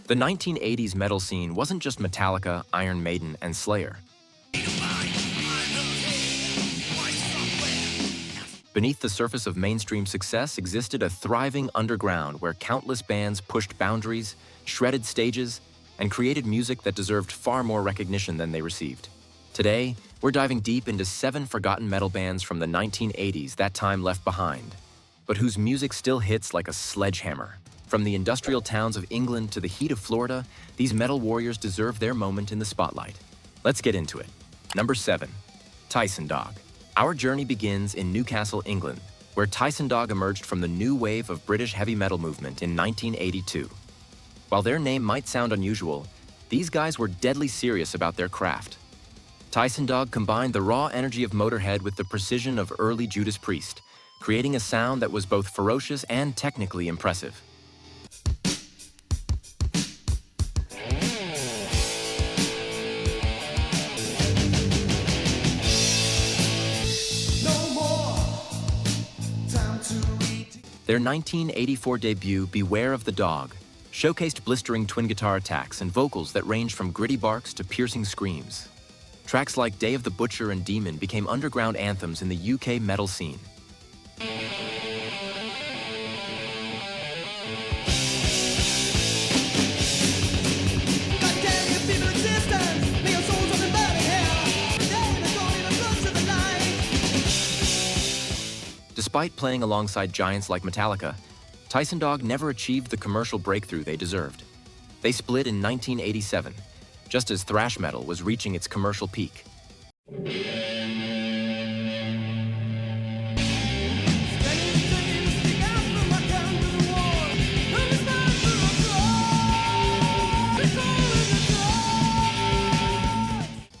The 1980s metal scene wasn't just Metallica, Iron Maiden, and Slayer. Beneath the surface of mainstream success existed a thriving underground where countless bands pushed boundaries, shredded stages, and created music that deserved far more recognition than they received. Today, we're diving deep into 7 forgotten metal bands from the 1980s, that time left behind, but whose music still hits like a sledgehammer. From the industrial towns of England to the heat of Florida, these metal warriors deserve their moment in the spotlight. Let's get into it. Number 7. Tyson Dog. Our journey begins in Newcastle, England, where Tyson Dog emerged from the new wave of British heavy metal movement in 1982. While their name might sound unusual, these guys were deadly serious about their craft. Tyson Dog combined the raw energy of Motorhead with the precision of early Judas Priest, creating a sound that was both ferocious and technically impressive. Their 1984 debut, Beware of the Dog, showcased blistering twin guitar attacks and vocals that ranged from gritty barks to piercing screams. Tracks like Day of the Butcher and Demon became underground anthems in the UK metal scene. Despite playing alongside giants like Metallica, Tyson Dog never achieved the commercial breakthrough they deserved. They split in 1987, just as thrash metal was reaching its commercial peak.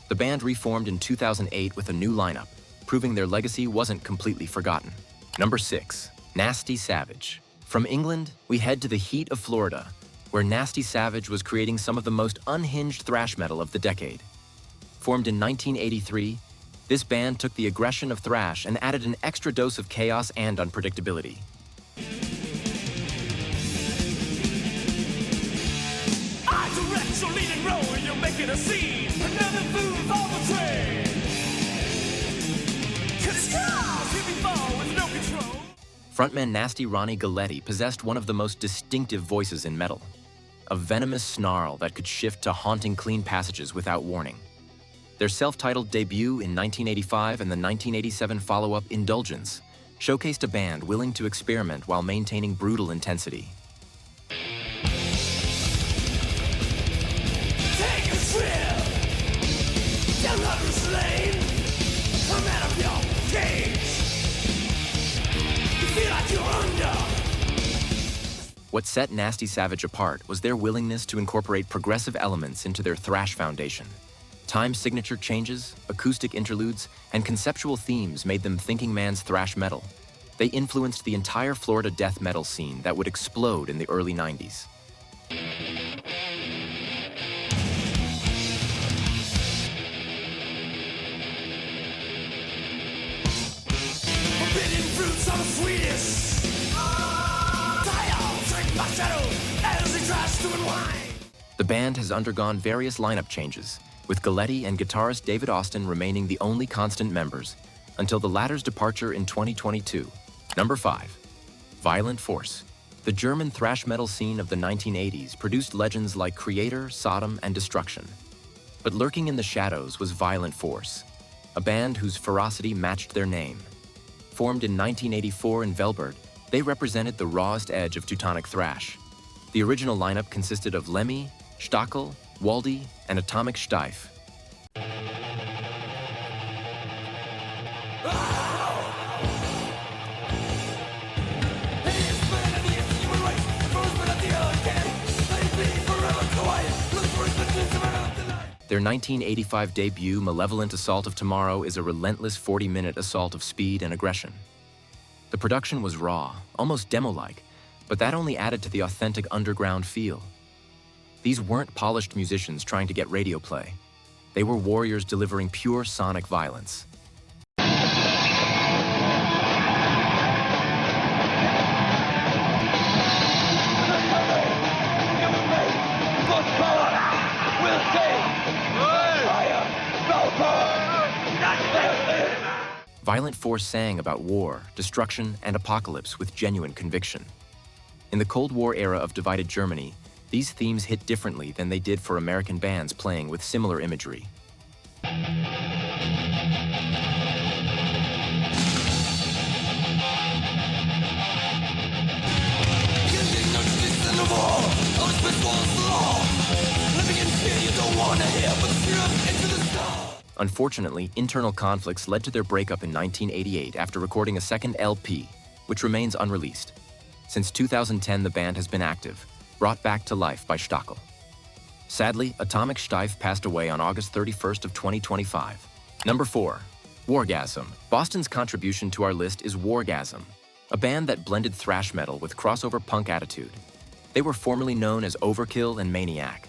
The band reformed in 2008 with a new lineup, proving their legacy wasn't completely forgotten. Number 6. Nasty Savage. From England, we head to the heat of Florida, where Nasty Savage was creating some of the most unhinged thrash metal of the decade. Formed in 1983, this band took the aggression of thrash and added an extra dose of chaos and unpredictability. I direct your leading role, you're making a scene. Another fool's on the train. Frontman Nasty Ronnie Galletti possessed one of the most distinctive voices in metal, a venomous snarl that could shift to haunting clean passages without warning. Their self-titled debut in 1985 and the 1987 follow-up Indulgence showcased a band willing to experiment while maintaining brutal intensity. Take a trip down Lover's Lane. Come out of your cage. What set Nasty Savage apart was their willingness to incorporate progressive elements into their thrash foundation. Time signature changes, acoustic interludes, and conceptual themes made them thinking man's thrash metal. They influenced the entire Florida death metal scene that would explode in the early 90s. Forbidden fruits are the sweetest. My shadow as he tries to unwind. The band has undergone various lineup changes, with Galletti and guitarist David Austin remaining the only constant members, until the latter's departure in 2022. Number 5. Violent Force. The German thrash metal scene of the 1980s produced legends like Creator, Sodom, and Destruction. But lurking in the shadows was Violent Force, a band whose ferocity matched their name. Formed in 1984 in Velbert, they represented the rawest edge of Teutonic thrash. The original lineup consisted of Lemmy, Stockel, Waldy, and Atomic Steiff. Their 1985 debut, Malevolent Assault of Tomorrow, is a relentless 40-minute assault of speed and aggression. The production was raw, almost demo-like, but that only added to the authentic underground feel. These weren't polished musicians trying to get radio play. They were warriors delivering pure sonic violence. Violent Force sang about war, destruction, and apocalypse with genuine conviction. In the Cold War era of divided Germany, these themes hit differently than they did for American bands playing with similar imagery. Unfortunately, internal conflicts led to their breakup in 1988 after recording a second LP, which remains unreleased. Since 2010, the band has been active, brought back to life by Stockel. Sadly, Atomic Steiff passed away on August 31st of 2025. Number 4. Wargasm. Boston's contribution to our list is Wargasm, a band that blended thrash metal with crossover punk attitude. They were formerly known as Overkill and Maniac.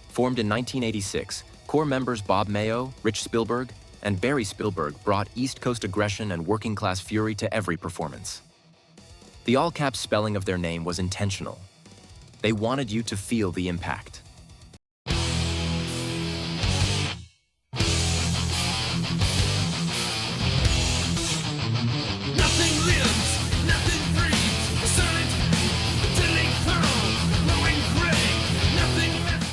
Formed in 1986, core members Bob Mayo, Rich Spielberg, and Barry Spielberg brought East Coast aggression and working-class fury to every performance. The all-caps spelling of their name was intentional. They wanted you to feel the impact. Nothing lives, nothing breathes, a silent, deadly peril, glowing gray, nothing left.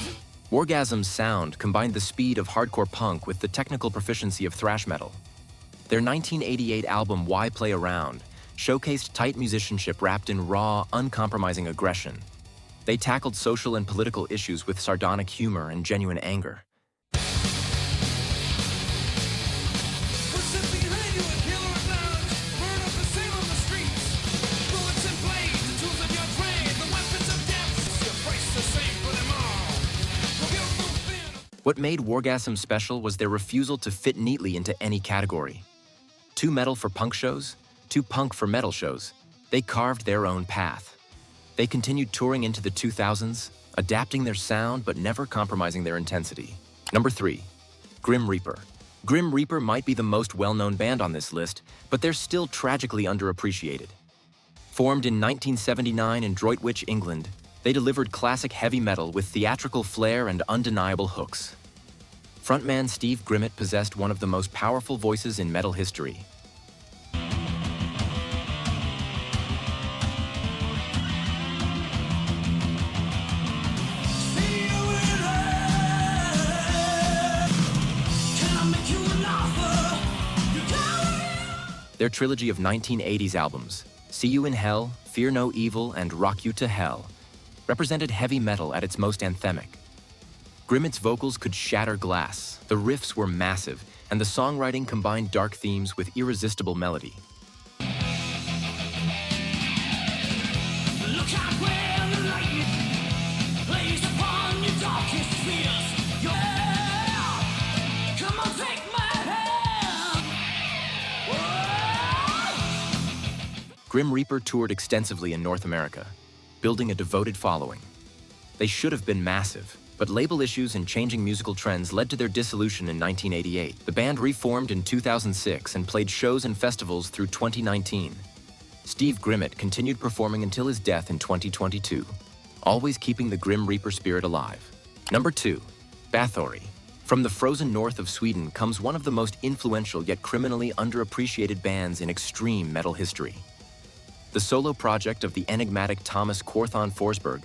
Wargasm's sound combined the speed of hardcore punk with the technical proficiency of thrash metal. Their 1988 album Why Play Around showcased tight musicianship wrapped in raw, uncompromising aggression. They tackled social and political issues with sardonic humor and genuine anger. What made Wargasm special was their refusal to fit neatly into any category. Too metal for punk shows, too punk for metal shows. They carved their own path. They continued touring into the 2000s, adapting their sound but never compromising their intensity. Number 3. Grim Reaper. Grim Reaper might be the most well-known band on this list, but they're still tragically underappreciated. Formed in 1979 in Droitwich, England, they delivered classic heavy metal with theatrical flair and undeniable hooks. Frontman Steve Grimmett possessed one of the most powerful voices in metal history. Their trilogy of 1980s albums, See You in Hell, Fear No Evil, and Rock You to Hell, represented heavy metal at its most anthemic. Grimmett's vocals could shatter glass, the riffs were massive, and the songwriting combined dark themes with irresistible melody. Grim Reaper toured extensively in North America, building a devoted following. They should have been massive, but label issues and changing musical trends led to their dissolution in 1988. The band reformed in 2006 and played shows and festivals through 2019. Steve Grimmett continued performing until his death in 2022, always keeping the Grim Reaper spirit alive. Number 2. Bathory. From the frozen north of Sweden comes one of the most influential yet criminally underappreciated bands in extreme metal history. The solo project of the enigmatic Thomas Quorthon Forsberg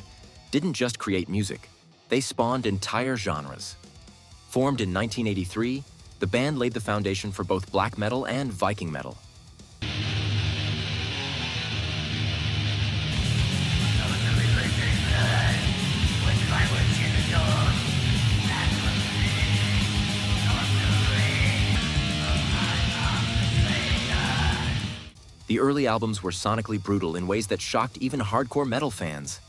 didn't just create music, they spawned entire genres. Formed in 1983, the band laid the foundation for both black metal and Viking metal. The early albums were sonically brutal in ways that shocked even hardcore metal fans.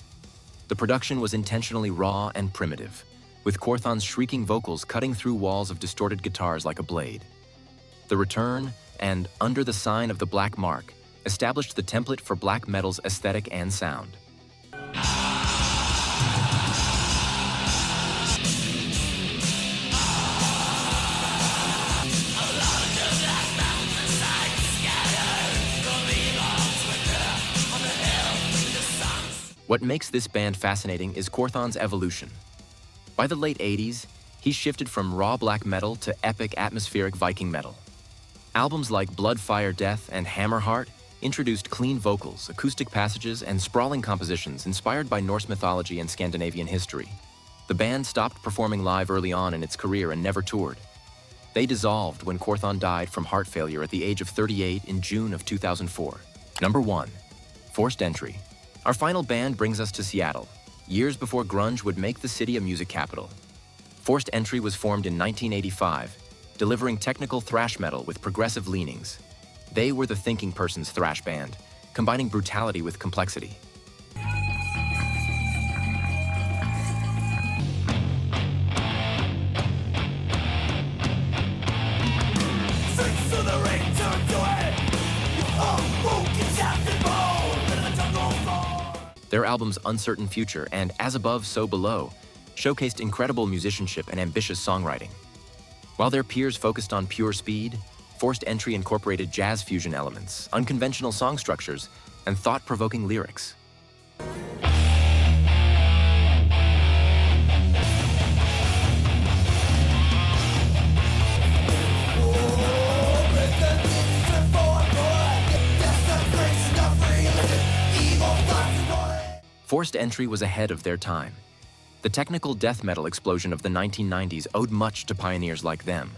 The production was intentionally raw and primitive, with Quorthon's shrieking vocals cutting through walls of distorted guitars like a blade. The Return and Under the Sign of the Black Mark established the template for black metal's aesthetic and sound. What makes this band fascinating is Quorthon's evolution. By the late 80s, he shifted from raw black metal to epic atmospheric Viking metal. Albums like Blood, Fire, Death and Hammerheart introduced clean vocals, acoustic passages, and sprawling compositions inspired by Norse mythology and Scandinavian history. The band stopped performing live early on in its career and never toured. They dissolved when Quorthon died from heart failure at the age of 38 in June of 2004. Number 1. Forced Entry. Our final band brings us to Seattle, years before grunge would make the city a music capital. Forced Entry was formed in 1985, delivering technical thrash metal with progressive leanings. They were the thinking person's thrash band, combining brutality with complexity. Their albums Uncertain Future and As Above, So Below showcased incredible musicianship and ambitious songwriting. While their peers focused on pure speed, Forced Entry incorporated jazz fusion elements, unconventional song structures, and thought-provoking lyrics. Forced Entry was ahead of their time. The technical death metal explosion of the 1990s owed much to pioneers like them.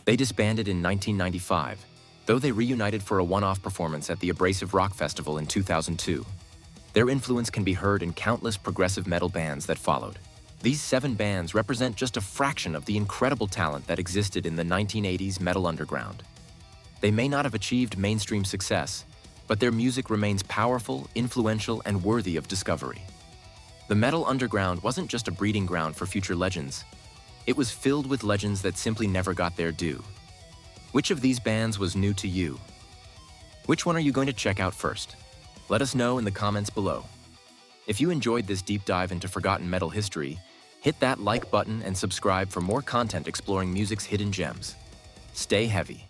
They disbanded in 1995, though they reunited for a one-off performance at the Abrasive Rock Festival in 2002. Their influence can be heard in countless progressive metal bands that followed. These 7 bands represent just a fraction of the incredible talent that existed in the 1980s metal underground. They may not have achieved mainstream success, but their music remains powerful, influential, and worthy of discovery. The metal underground wasn't just a breeding ground for future legends. It was filled with legends that simply never got their due. Which of these bands was new to you? Which one are you going to check out first? Let us know in the comments below. If you enjoyed this deep dive into forgotten metal history, hit that like button and subscribe for more content exploring music's hidden gems. Stay heavy.